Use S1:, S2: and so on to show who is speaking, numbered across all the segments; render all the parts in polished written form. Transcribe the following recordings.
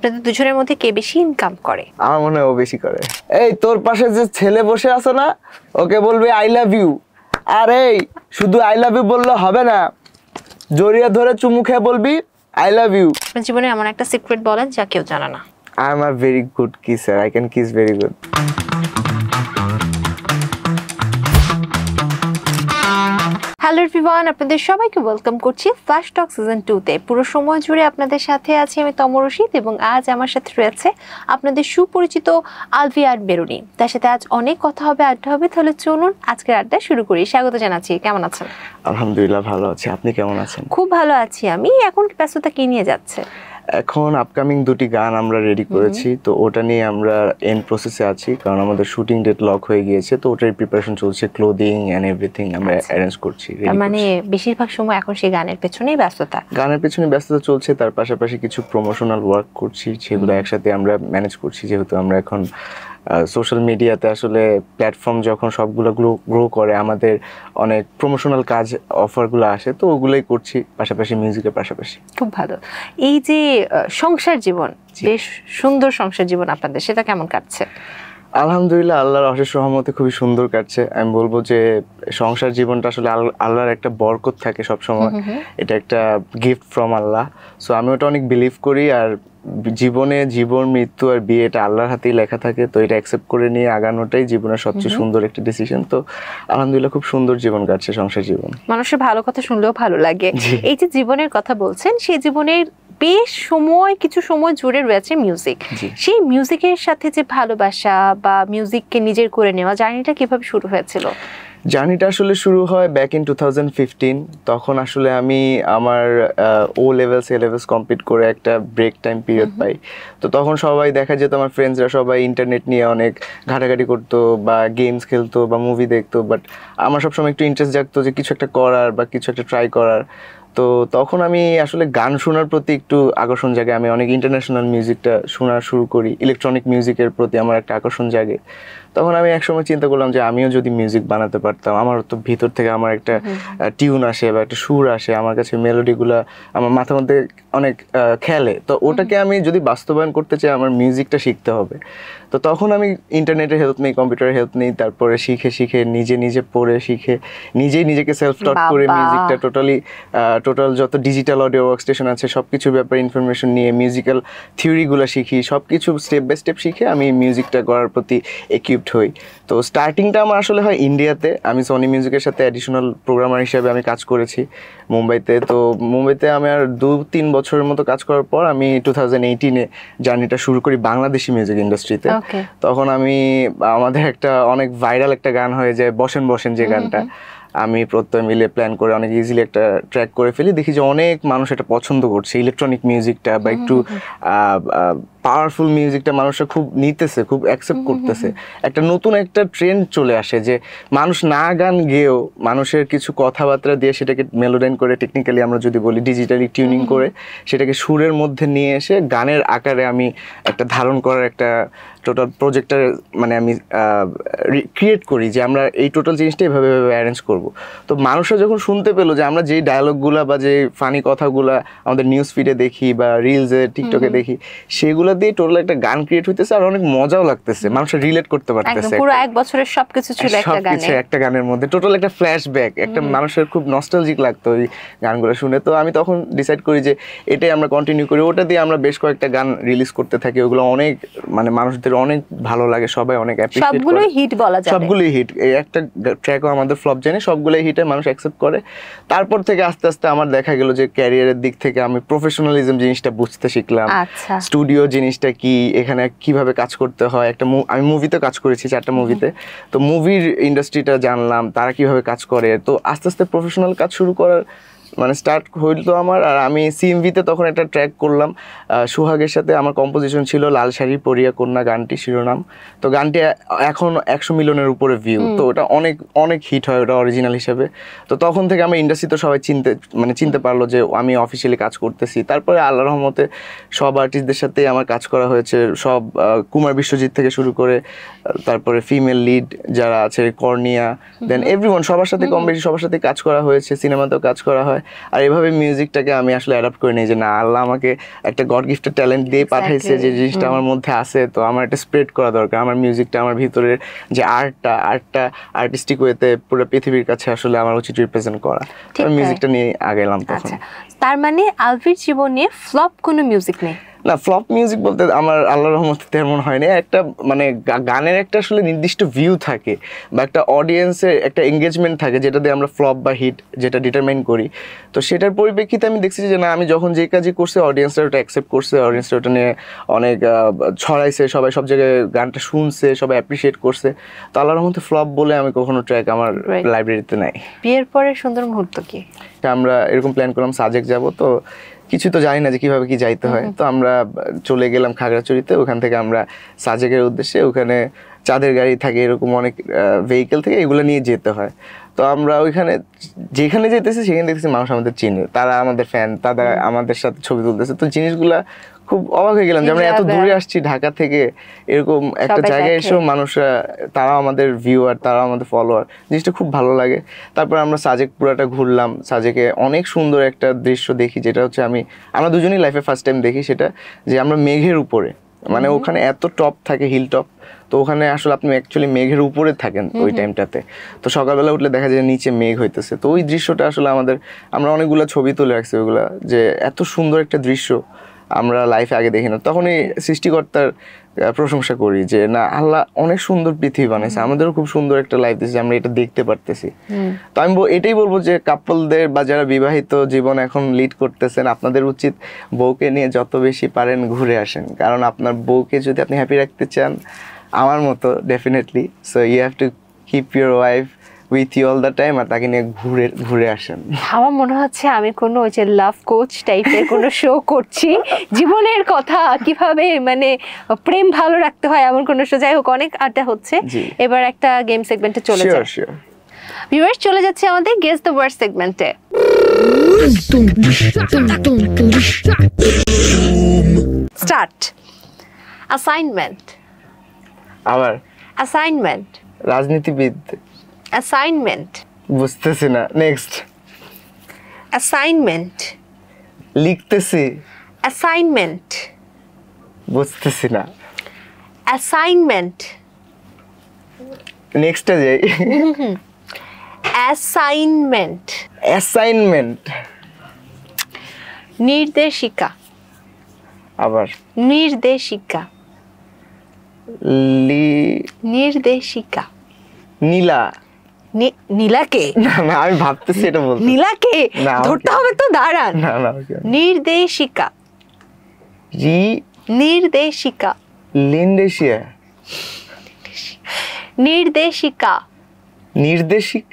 S1: আপনাদের দুজনের মধ্যে কে বেশি ইনকাম করে?
S2: আমার মনে হয় ও বেশি করে। এই তোর পাশে যে ছেলে বসে আছে না, ওকে বলবি আই লাভ ইউ। আর এই শুধু আই লাভ ইউ বললে হবে না, জড়িয়ে ধরে চুমু খেয়ে বলবি আই লাভ ইউ।
S1: আপনার জীবনে এমন একটা সিক্রেট বলেন যা কেউ জানে না।
S2: I am a very good কিসার, I can kiss very good.
S1: Hello everyone, আপনাদের সবাইকে ওয়েলকাম করছি ফ্ল্যাশ টক সিজন 2-তে। পুরো সময় জুড়ে আপনাদের সাথে আছি আমি তমর রশিদ এবং আজ আমার সাথে রয়েছে আপনাদের সুপরিচিত আলভি আর বেরুনি। তার সাথে আজ অনেক কথা হবে, আড্ডা হবে। তাহলে চলুন আজকের আড্ডা শুরু করি। স্বাগত জানাচ্ছি। কেমন আছেন?
S2: আলহামদুলিল্লাহ ভালো আছি, আপনি কেমন আছেন?
S1: খুব ভালো আছি আমি। এখন ব্যস্ততা কি নিয়ে যাচ্ছে?
S2: এখন আপকামিং দুটি গান আমরা রেডি করেছি, তো ওটা নিয়ে আমরা এন্ড প্রসেসে আছি, কারণ আমাদের শুটিং ডেট লক হয়ে গিয়েছে। তো ওটার প্রিপারেশন চলছে, ক্লোদিং এন্ড এভরিথিং আমরা অ্যারেঞ্জ করছি।
S1: মানে বেশিরভাগ সময় এখন সেই গানের পেছনেই ব্যস্ততা
S2: চলছে। তার পাশাপাশি কিছু প্রমোশনাল ওয়ার্ক করছি, সেগুলো একসাথে আমরা ম্যানেজ করছি। যেহেতু আমরা এখন সোশ্যাল মিডিয়াতে আসলে প্ল্যাটফর্ম যখন সবগুলো গ্রো করে, আমাদের অনেক প্রমোশনাল কাজ অফারগুলো আসে, তো ওগুলোই করছি পাশাপাশি মিউজিকের পাশাপাশি।
S1: খুব ভালো। এই যে সংসার জীবন, বেশ সুন্দর সংসার জীবন আপনাদের, সেটা কেমন কাটছে?
S2: আলহামদুলিল্লাহ, আল্লাহর অশেষ রহমতে খুবই সুন্দর কাটছে। আমি বলবো যে সংসার জীবনটা আসলে আল্লাহর একটা বরকত থাকে সবসময়, এটা একটা গিফট ফ্রম আল্লাহ। সো আমি ওটা অনেক বিলিভ করি। আর জীবনে জীবন, মৃত্যু আর বিয়ে এটা আল্লাহর হাতেই লেখা থাকে, তো এটা অ্যাকসেপ্ট করে নিয়ে আগানোটাই জীবনের সবচেয়ে সুন্দর একটা ডিসিশন। তো আলহামদুলিল্লাহ খুব সুন্দর জীবন কাটছে সংসার জীবন।
S1: মানুষের ভালো কথা শুনলেও ভালো লাগে। এই যে জীবনের কথা বলছেন, সেই জীবনের বেশ কিছু সময় জুড়ে রয়েছে মিউজিক। সেই মিউজিকের সাথে যে ভালোবাসা বা মিউজিককে নিজের করে নেওয়া, জার্নিটা কিভাবে শুরু হয়েছিল?
S2: জার্নিটা আসলে শুরু হয় ব্যাক ইন 2015। তখন আসলে আমি আমার O levels A levels complete করে একটা ব্রেক টাইম পিরিয়ড পাই। তো তখন সবাই দেখা যেত, আমার ফ্রেন্ডসরা সবাই ইন্টারনেট নিয়ে অনেক ঘাটাঘাটি করতো বা গেমস খেলতো বা মুভি দেখতো, বাট আমার সবসময় একটু ইন্টারেস্ট জাগতো যে কিছু একটা করার বা কিছু একটা ট্রাই করার। তো তখন আমি আসলে গান শোনার প্রতি একটু আকর্ষণ জাগে। আমি অনেক ইন্টারন্যাশনাল মিউজিকটা শোনা শুরু করি, ইলেকট্রনিক মিউজিকের প্রতি আমার একটা আকর্ষণ জাগে। তখন আমি একসময় চিন্তা করলাম যে আমিও যদি মিউজিক বানাতে পারতাম, আমার তো ভিতর থেকে আমার একটা টিউন আসে বা একটা সুর আসে, আমার কাছে মেলোডিগুলা আমার মাথার মধ্যে অনেক খেলে। তো ওটাকে আমি যদি বাস্তবায়ন করতে চাই, আমার মিউজিকটা শিখতে হবে। তো তখন আমি ইন্টারনেটের হেল্প নিই, কম্পিউটারের হেল্প নিই, তারপরে শিখে নিজে পড়ে শিখে নিজেকে সেলফ টট করে মিউজিকটা টোটাল যত ডিজিটাল অডিও ওয়ার্কস্টেশন আছে সব কিছুর ব্যাপারে ইনফরমেশন নিয়ে মিউজিক্যাল থিওরিগুলো শিখি, সব কিছু স্টেপ বাই স্টেপ শিখে আমি মিউজিকটা করার প্রতি একিউপড হই। তো স্টার্টিংটা আমার আসলে হয় ইন্ডিয়াতে। আমি সোনি মিউজিকের সাথে অ্যাডিশনাল প্রোগ্রামার হিসেবে আমি কাজ করেছি মুম্বাইতে। তো মুম্বাইতে আমি আর 2-3 বছরের মতো কাজ করার পর আমি 2018-এ জার্নিটা শুরু করি বাংলাদেশি মিউজিক ইন্ডাস্ট্রিতে। তখন আমাদের একটা অনেক ভাইরাল একটা গান হয়ে যায়, বসেন যে গানটা। আমি প্রত্যয় মিলে প্ল্যান করে অনেক ইজিলি একটা ট্র্যাক করে ফেলি। দেখি যে অনেক মানুষ এটা পছন্দ করছে, ইলেকট্রনিক মিউজিকটা বা একটু পাওয়ারফুল মিউজিকটা মানুষরা খুব নিতেছে, খুব অ্যাকসেপ্ট করতেছে। একটা নতুন একটা ট্রেন্ড চলে আসে যে মানুষ না গান গেয়েও মানুষের কিছু কথাবার্তা দিয়ে সেটাকে মেলোডাইন করে, টেকনিক্যালি আমরা যদি বলি ডিজিটালি টিউনিং করে সেটাকে সুরের মধ্যে নিয়ে এসে গানের আকারে আমি একটা ধারণ করার একটা টোটাল প্রজেক্টটা মানে আমি ক্রিয়েট করি যে আমরা এই টোটাল জিনিসটা এভাবে অ্যারেঞ্জ করব। তো মানুষরা যখন শুনতে পেলো যে আমরা যেই ডায়লগুলা বা যে ফানি কথাগুলা আমাদের নিউজ ফিডে দেখি বা রিলসে টিকটকে দেখি, সেগুলো দিয়ে টোটাল একটা গান ক্রিয়েট হইতেছে আর অনেক মজাও লাগতেছে, মানুষরা রিলেট করতে পারতেছে।
S1: পুরো এক বছরের সবকিছু ছিল একটা
S2: গানের মধ্যে, টোটাল একটা ফ্ল্যাশব্যাক, একটা মানুষের খুব নস্টালজিক লাগতো ওই গানগুলো শুনে। তো আমি তখন ডিসাইড করি যে এটাই আমরা কন্টিনিউ করি। ওটা দিয়ে আমরা বেশ কয়েকটা গান রিলিজ করতে থাকি। ওগুলো অনেক মানে মানুষদের অনেক ভালো লাগে, সবাই অনেক অ্যাপ্রিশিয়েট করে।
S1: সবগুলোই হিট বলা যায়,
S2: সবগুলোই হিট। এই একটা ট্র্যাকও আমাদের ফ্লপ জানি, সবগুলোই হিটে মানুষ অ্যাকসেপ্ট করে। তারপর থেকে আস্তে আস্তে আমার দেখা গেল যে ক্যারিয়ারের দিক থেকে আমি প্রফেশনালিজম জিনিসটা বুঝতে শিখলাম। স্টুডিও জিনিসটা কি, এখানে কিভাবে কাজ করতে হয়। আমি মুভিতে কাজ করেছি, 4টা মুভিতে। তো মুভির ইন্ডাস্ট্রিটা জানলাম, তারা কিভাবে কাজ করে। তো আস্তে আস্তে প্রফেশনাল কাজ শুরু করার মানে স্টার্ট হইল আমার। আর আমি সিএমভিতে তখন একটা ট্র্যাক করলাম সোহাগের সাথে। আমার কম্পোজিশন ছিল লাল শাড়ি পরিয়া কন্যা গানটি শিরোনাম। তো গানটি এখন 100 মিলিয়নের উপরে ভিউ। তো ওটা অনেক হিট হয় ওটা অরিজিনাল হিসেবে। তো তখন থেকে আমার ইন্ডাস্ট্রিতে সবাই চিনতে পারলো যে আমি অফিসিয়ালি কাজ করতেছি। তারপরে আল্লাহর রহমতে সব আর্টিস্টদের সাথেই আমার কাজ করা হয়েছে, সব কুমার বিশ্বজিৎ থেকে শুরু করে তারপরে ফিমেল লিড যারা আছে কর্নিয়া, দেন এভরিওয়ান, সবার সাথে কম বেশি সবার সাথে কাজ করা হয়েছে। সিনেমাতেও কাজ করা হয়। আর এভাবে মিউজিকটাকে আমি আসলে অ্যাডাপ্ট করে নিই যে না আল্লাহ আমাকে একটা গড গিফটেড ট্যালেন্ট দিয়ে পাঠাইছে, যে জিনিসটা আমার মধ্যে আছে, তো আমার এটা স্প্রেড করা দরকার। আমার মিউজিকটা, আমার ভিতরের যে আর্টটা আর্টিস্টিক ওয়েতে পুরো পৃথিবীর কাছে আসলে আমার উচিত রিপ্রেজেন্ট করা। আমি মিউজিকটা নিয়ে আগেলাম তখন।
S1: আচ্ছা, তার মানে আলভির জীবনে ফ্লপ কোনো মিউজিক নেই?
S2: না, ফ্লপ মিউজিক বলতে আমার আল্লাহর রহমতে তেমন হয়নি। একটা মানে গানের একটা আসলে নির্দিষ্ট ভিউ থাকে বা একটা অডিয়েন্সের একটা এঙ্গেজমেন্ট থাকে, যেটা দিয়ে আমরা ফ্লপ বা হিট যেটা ডিটারমাইন করি। তো সেটার পরিপ্রেক্ষিতে আমি দেখছি যে না, আমি যখন যে কাজই করছি অডিয়েন্সরা ওটা অ্যাকসেপ্ট করছে, অডিয়েন্সরা ওটা নিয়ে অনেক ছড়াইছে, সবাই সব জায়গায় গানটা শুনছে, সবাই অ্যাপ্রিসিয়েট করছে। তো আল্লাহর রহমতে ফ্লপ বলে আমি কখনো ট্র্যাক আমার লাইব্রেরিতে নাই।
S1: বিয়ের পরে সুন্দর মুহূর্ত কি?
S2: আমরা এরকম প্ল্যান করলাম সাজেক যাব, তো কিছু তো জানি না যে কিভাবে কি যাইতে হয়। তো আমরা চলে গেলাম খাগড়াছড়িতে, ওখান থেকে আমরা সাজেকের উদ্দেশ্যে, ওখানে চাঁদের গাড়ি থাকে, এরকম অনেক ভেহিকেল থেকে এগুলো নিয়ে যেতে হয়। তো আমরা ওইখানে যেখানে যেতেছি সেখানে দেখতেছি মানুষ আমাদের চিনে, তারা আমাদের ফ্যান, তারা আমাদের সাথে ছবি তুলতেছে। তো জিনিসগুলা খুব অবাক হয়ে গেলাম যে আমরা এত দূরে আসছি ঢাকা থেকে, এরকম একটা জায়গায় এসেও মানুষরা, তারাও আমাদের ভিউয়ার, তারাও আমাদের ফলোয়ার, জিনিসটা খুব ভালো লাগে। তারপর আমরা সাজেক পুরাটা ঘুরলাম। সাজেকে অনেক সুন্দর একটা দৃশ্য দেখি, যেটা হচ্ছে আমরা দুজনেই লাইফে ফার্স্ট টাইম দেখি সেটা, যে আমরা মেঘের উপরে, মানে ওখানে এত টপ থাকে, হিল টপ, তো ওখানে আসলে আপনি অ্যাকচুয়ালি মেঘের উপরে থাকেন ওই টাইমটাতে। তো সকালবেলা উঠলে দেখা যায় নিচে মেঘ হইতেছে। তো ওই দৃশ্যটা আসলে আমরা অনেকগুলো ছবি তুলে রাখছি ওইগুলা, যে এত সুন্দর একটা দৃশ্য আমরা লাইফে আগে দেখি না। তখনই সৃষ্টিকর্তার প্রশংসা করি যে না, আল্লাহ অনেক সুন্দর পৃথিবী বানাইছে, আমাদেরও খুব সুন্দর একটা লাইফ দিয়েছে, আমরা এটা দেখতে পারতেছি। তো আমি এটাই বলবো যে কাপলদের বা যারা বিবাহিত জীবন এখন লিড করতেছেন, আপনাদের উচিত বউকে নিয়ে যত বেশি পারেন ঘুরে আসেন। কারণ আপনার বউকে যদি আপনি হ্যাপি রাখতে চান, আমার মতো definitely, so you have to keep your wife with you all the time, আর তাকে নিয়ে ঘুরে আসেন।
S1: আমার মনে হচ্ছে আমি কোনো ওই যে লাভ কোচ টাইপের কোনো শো করছি, জীবনের কথা কিভাবে মানে প্রেম ভালো রাখতে হয় এমন কোনো শো। যাই হোক, অনেক আড্ডা হচ্ছে, এবার একটা গেম সেগমেন্টে চলে যাই। ভিউয়ার্স, চলে যাচ্ছে আমাদের গেস দ্য ওয়ার্ড সেগমেন্টে। স্টার্ট। অ্যাসাইনমেন্ট।
S2: আবার
S1: অ্যাসাইনমেন্ট।
S2: রাজনীতিবিদ।
S1: অ্যাসাইনমেন্ট।
S2: বুঝতেছি না, নেক্সট।
S1: অ্যাসাইনমেন্ট।
S2: লিখতেছি।
S1: অ্যাসাইনমেন্ট।
S2: বুঝতেছি না।
S1: অ্যাসাইনমেন্ট।
S2: নেক্সটে যাই।
S1: অ্যাসাইনমেন্ট।
S2: অ্যাসাইনমেন্ট।
S1: নির্দেশিকা।
S2: আবার
S1: নির্দেশিকা। নির্দেশিকা।
S2: নীলা।
S1: নীলাকে?
S2: না না, আমি ভাবতেছি এটা বলতে।
S1: নীলাকে ধরতে হবে তো, দাঁড়ান।
S2: না না,
S1: নির্দেশিকা। নির্দেশিকা।
S2: লিন্ডেশিয়া।
S1: নির্দেশিকা।
S2: নির্দেশিক।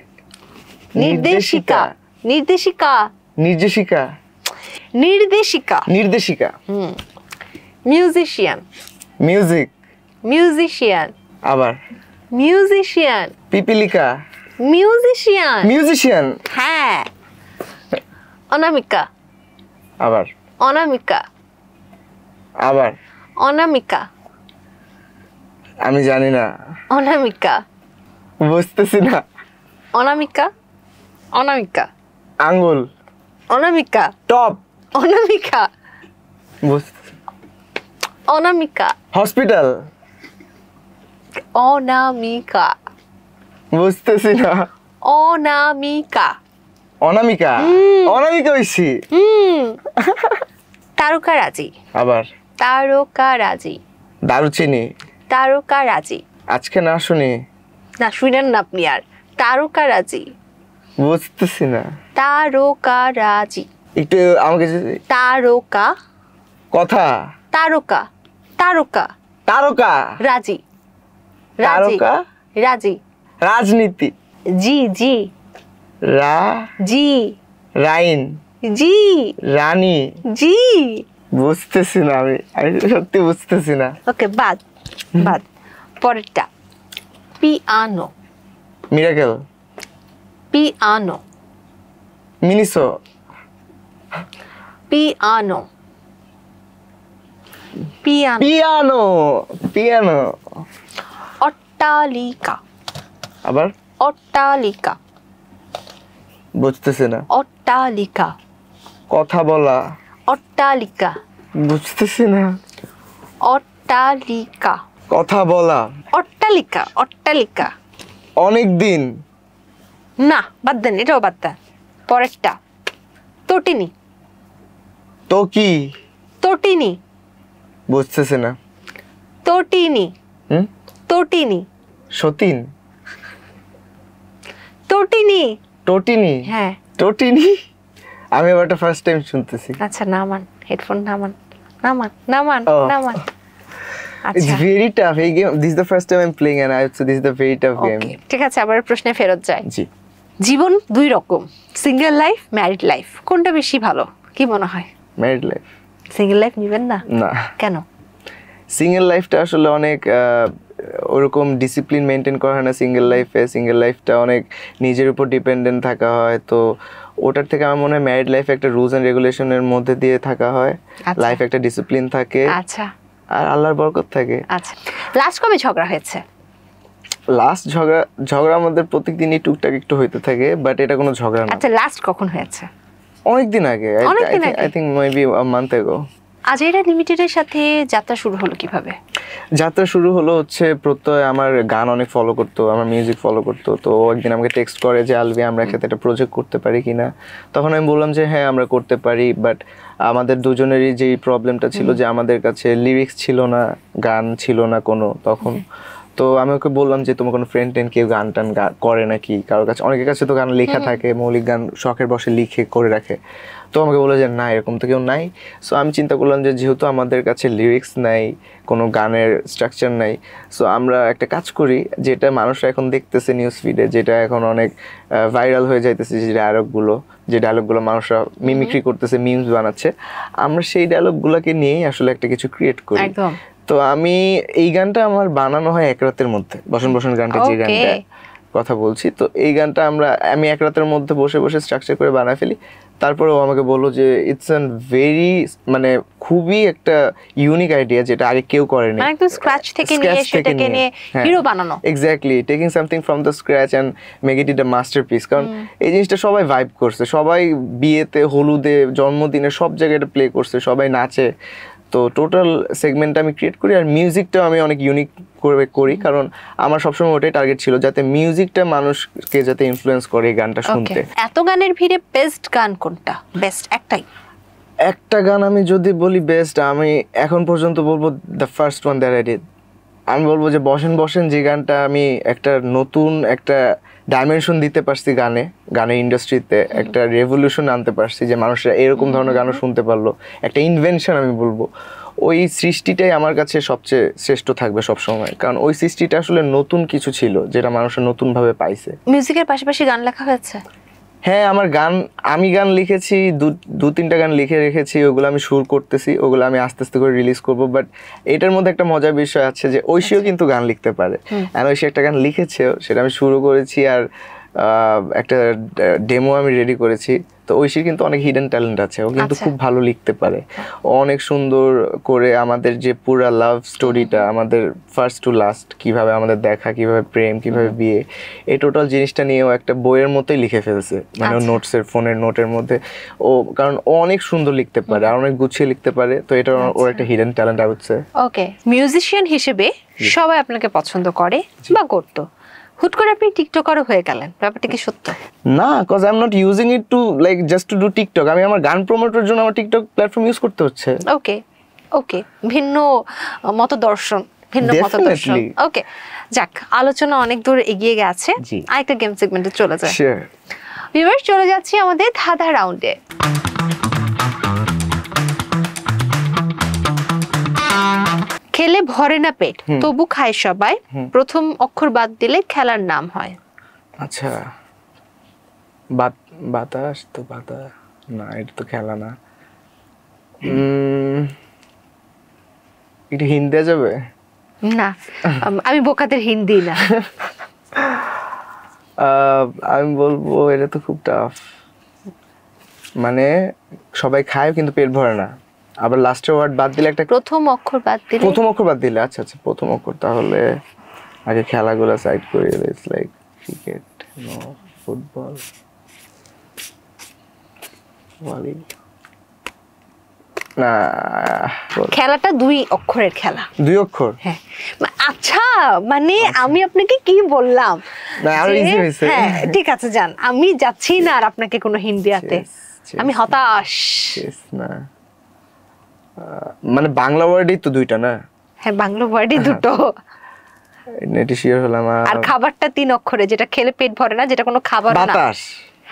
S1: নির্দেশিকা। নির্দেশিকা।
S2: নির্দেশিকা।
S1: নির্দেশিকা।
S2: নির্দেশিকা।
S1: মিউজিশিয়ান।
S2: মিউজিক।
S1: মিউজিশিয়ান।
S2: আবার
S1: মিউজিশিয়ান।
S2: পিপিলিকা।
S1: মিউজিশিয়ান।
S2: মিউজিশিয়ান।
S1: হ্যাঁ। অনামিকা।
S2: আবার
S1: অনামিকা।
S2: আবার
S1: অনামিকা।
S2: আমি জানি না।
S1: অনামিকা।
S2: বুঝতেছি না।
S1: অনামিকা। অনামিকা।
S2: আঙ্গুল।
S1: অনামিকা।
S2: টপ।
S1: অনামিকা। অনামিকা।
S2: হসপিটাল।
S1: অনামিকা।
S2: বুঝতেছি না।
S1: অনামিকা।
S2: অনামিকা। অনামিকা হইছি।
S1: তারকারাজি।
S2: আবার
S1: তারকারাজি।
S2: দারুচিনি।
S1: তারকারাজি।
S2: আজকে না শুনি।
S1: না শুনেন না আপনি আর। তারকারাজি।
S2: বুঝতেছি না।
S1: তারকারাজি।
S2: একটু আমাকে
S1: তারকা।
S2: কথা।
S1: তারকা। তারকা।
S2: তারকা।
S1: রাজি।
S2: তারকা।
S1: রাজি।
S2: রাজনীতি।
S1: জি জি।
S2: জি। রাইন।
S1: জি।
S2: রানী।
S1: জি।
S2: বুঝতেছি না, আমি সত্যি বুঝতেছি না।
S1: ওকে, বাদ। পরেরটা। Piano.
S2: Miracle.
S1: Piano.
S2: Miniso.
S1: Piano. Piano.
S2: Piano. Piano.
S1: অট্টালিকা।
S2: আবার
S1: অট্টালিকা।
S2: বুঝতেছি না।
S1: অট্টালিকা।
S2: কথা বলা।
S1: অট্টালিকা।
S2: বুঝতেছি না।
S1: অট্টালিকা।
S2: কথা বলা।
S1: অট্টালিকা। অট্টালিকা।
S2: অনেক দিন।
S1: না, বাদ দেন, এটাও বাদ দেন। পরেরটা তটিনী।
S2: তো কি?
S1: তটিনী।
S2: বুঝতেছি না।
S1: তটিনী। তটিনী।
S2: সতীন।
S1: তটিনী।
S2: টটিনি।
S1: হ্যাঁ।
S2: টটিনি। আমি এবারটা ফার্স্ট টাইম শুনতেছি।
S1: আচ্ছা, নামান হেডফোন, নামান নামান নামান
S2: Oh.
S1: নামান।
S2: It's
S1: আচ্ছা,
S2: very tough. Hey game. This is the first time I'm playing, and I would say this is the very tough game.
S1: ওকে, ঠিক আছে, আবার প্রশ্নে ফেরত যায়।
S2: জি।
S1: জীবন দুই রকম, সিঙ্গেল লাইফ, ম্যারিড লাইফ, কোনটা বেশি ভালো কি মনে হয়?
S2: Married life.
S1: সিঙ্গেল লাইফ নিবেন না?
S2: না।
S1: কেন?
S2: সিঙ্গেল লাইফটা আসলে অনেক ওরকম ডিসিপ্লিন মেনটেন করা হয় না সিঙ্গেল লাইফে। সিঙ্গেল লাইফটা অনেক নিজের উপর ডিপেন্ডেন্ট থাকা হয়, তো ওটার থেকে আমার মনে হয় ম্যারিড লাইফে একটা রুলস অ্যান্ড রেগুলেশনের মধ্যে দিয়ে থাকা হয়, লাইফ একটা ডিসিপ্লিন থাকে,
S1: আচ্ছা,
S2: আর আল্লাহর বরকত থাকে।
S1: আচ্ছা, লাস্ট কবে ঝগড়া হয়েছে?
S2: লাস্ট ঝগড়া আমাদের প্রত্যেকদিনই টুকটাক একটু হইতে থাকে, বাট এটা কোনো ঝগড়া না।
S1: আচ্ছা, লাস্ট কখন হয়েছে?
S2: অনেকদিন আগে, I think maybe a month ago.
S1: আজেরা লিমিটেডের সাথে যাত্রা শুরু হলো কিভাবে?
S2: যাত্রা শুরু হলো হচ্ছে প্রত্যয় আমার গান অনেক ফলো করতো, আমার মিউজিক ফলো করতো। তো একদিন আমাকে টেক্সট করে যে আলভি আমরা একসাথে একটা প্রজেক্ট করতে পারি কিনা। তখন আমি বললাম যে হ্যাঁ আমরা করতে পারি, বাট আমাদের দুজনেরই যেই প্রবলেমটা ছিল যে আমাদের কাছে লিরিক্স ছিল না, গান ছিল না কোনো তখন। তো আমি ওকে বললাম যে তোমার কোনো ফ্রেন্ড টেন কেউ গান টান করে নাকি, কারোর কাছে, অনেকের কাছে তো গান লেখা থাকে, মৌলিক গান শখের বসে লিখে করে রাখে। তো আমাকে বলে যে না, এরকম তো কেউ নাই। সো আমি চিন্তা করলাম যে যেহেতু আমাদের কাছে লিরিক্স নাই, কোনো গানের স্ট্রাকচার নাই, সো আমরা একটা কাজ করি যেটা মানুষরা এখন দেখতেছে নিউজ ফিডে, যেটা এখন অনেক ভাইরাল হয়ে যাইতেছে, যে ডায়লগগুলো মানুষরা মিমিক্রি করতেছে, মিমস বানাচ্ছে, আমরা সেই ডায়লগগুলোকে নিয়েই আসলে একটা কিছু ক্রিয়েট করি। তো আমি এই গানটা আমার বানানো হয় এক রাতের মধ্যে, বসন বসন গানটা, যে গানটা কথা বলছি, তো এই গানটা আমি এক রাতের মধ্যে বসে বসে স্ট্রাকচার করে বানায় ফেলি। তারপরে ও আমাকে বললো যে ইটস অ্যান ভেরি, মানে খুবই একটা ইউনিক আইডিয়া, যেটা আগে কেউ করেনি,
S1: একদম স্ক্র্যাচ থেকে নিয়ে সেটাকে নিয়ে হিরো বানানো।
S2: Exactly, taking something from the scratch and make it a masterpiece. কারণ এই জিনিসটা সবাই ভাইব করছে, সবাই বিয়েতে, হলুদে, জন্মদিনে সব জায়গায় এটা প্লে করছে, সবাই নাচে। তো টোটাল সেগমেন্টটা আমি ক্রিয়েট করি, আর মিউজিকটাও আমি অনেক ইউনিক করে করি, কারণ আমার সবসময় ওটাই টার্গেট ছিল, যাতে মিউজিকটা মানুষকে যাতে ইনফ্লুয়েন্স করে এই গানটা শুনতে।
S1: এত গানের ভিড়ে বেস্ট গান কোনটা? বেস্ট একটাই?
S2: একটা গান আমি যদি বলি বেস্ট, আমি এখন পর্যন্ত বলবো the first one that I did. আমি বলবো যে বসেন বসেন, যে গানটা আমি একটা নতুন একটা ডাইমেনশন দিতে পারছি গানের ইন্ডাস্ট্রিতে, একটা রেভলিউশন আনতে পারছি, যে মানুষরা এরকম ধরনের গানও শুনতে পারলো, একটা ইনভেনশন আমি বলবো। ওই সৃষ্টিটাই আমার কাছে সবচেয়ে শ্রেষ্ঠ থাকবে সবসময়, কারণ ওই সৃষ্টিটা আসলে নতুন কিছু ছিল, যেটা মানুষের নতুনভাবে পাইছে।
S1: মিউজিকের পাশাপাশি গান লেখা হয়েছে?
S2: হ্যাঁ, আমি গান লিখেছি, দু তিনটা গান লিখে রেখেছি, ওগুলো আমি সুর করতেছি, ওগুলো আমি আস্তে আস্তে করে রিলিজ করব। বাট এটার মধ্যে একটা মজার বিষয় আছে যে ঐশীও কিন্তু গান লিখতে পারে, আর ঐশী একটা গান লিখেছেও, সেটা আমি শুরু করেছি, আর একটা ডেমো আমি রেডি করেছি। তো ঐশীর কিন্তু অনেক হিডেন ট্যালেন্ট আছে, ও কিন্তু খুব ভালো লিখতে পারে, অনেক সুন্দর করে আমাদের যে পুরা লাভ স্টোরিটা, আমাদের ফার্স্ট টু লাস্ট, কিভাবে আমাদের দেখা, কিভাবে প্রেম, কিভাবে বিয়ে, এই টোটাল জিনিসটা নিয়েও একটা বইয়ের মতোই লিখে ফেলছে, মানে ও নোটসের, ফোনের নোটের মধ্যে। কারণ ও অনেক সুন্দর লিখতে পারে, আর অনেক গুছিয়ে লিখতে পারে, তো এটা ওর একটা হিডেন ট্যালেন্ট আছে।
S1: ওকে, মিউজিশিয়ান হিসেবে সবাই আপনাকে পছন্দ করে বা করতো, হুট করে আপনি টিকটকারও হয়ে গেলেন, ব্যাপারটা কি সত্য?
S2: না, cause I am not using it to like just to do TikTok. আমি আমার গান প্রমোটের জন্য আমার টিকটক প্ল্যাটফর্ম ইউজ করতে হচ্ছে।
S1: ওকে ওকে, ভিন্ন মতদর্শন, ভিন্ন মতদর্শন। ওকে, যাক, আলোচনা অনেক দূর এগিয়ে গেছে, আরেকটা গেম সেগমেন্টে চলে যায়।
S2: শিওর
S1: ভিউয়ার্স, চলে যাচ্ছি আমাদের ধাঁধা রাউন্ডে। খেলে ভরে না পেট, তবু খায় সবাই, প্রথম অক্ষর বাদ দিলে খেলার নাম হয়।
S2: আচ্ছা, বাতাস তো, বাতাস না, এটা তো খেলা না। এটা হিন্দি দেওয়া যাবে
S1: না? আমি বোকাদের হিন্দি না।
S2: আমি বলবো এটা তো খুব টাফ, মানে সবাই খায় কিন্তু পেট ভরে না, আবার লাস্টের ওয়ার্ড বাদ দিলে একটা,
S1: প্রথম অক্ষর বাদ দিলে,
S2: প্রথম অক্ষর বাদ দিলে, আচ্ছা আচ্ছা, প্রথম অক্ষর, তাহলে আগে খেলাগুলো সাইড করে, it's like cricket, no football, ওয়ালি না,
S1: খেলাটা 2 অক্ষরের খেলা।
S2: 2 অক্ষর?
S1: হ্যাঁ। আচ্ছা মানে আমি আপনাকে কি বললাম?
S2: না আরো ইজি হইছে।
S1: হ্যাঁ ঠিক আছে যান, আমি যাচ্ছি না আর আপনাকে কোনো হিন্ট দিতে, আমি হতাশ।
S2: না মানে বাংলা ওয়ার্ডই তো 2টা না?
S1: হ্যাঁ বাংলা ওয়ার্ডই 2টো।
S2: নেটি শিওর হলাম।
S1: আর খাবারটা 3 অক্ষরে, যেটা খেলে পেট ভরে না, যেটা কোনো খাবার না।
S2: বাতাস?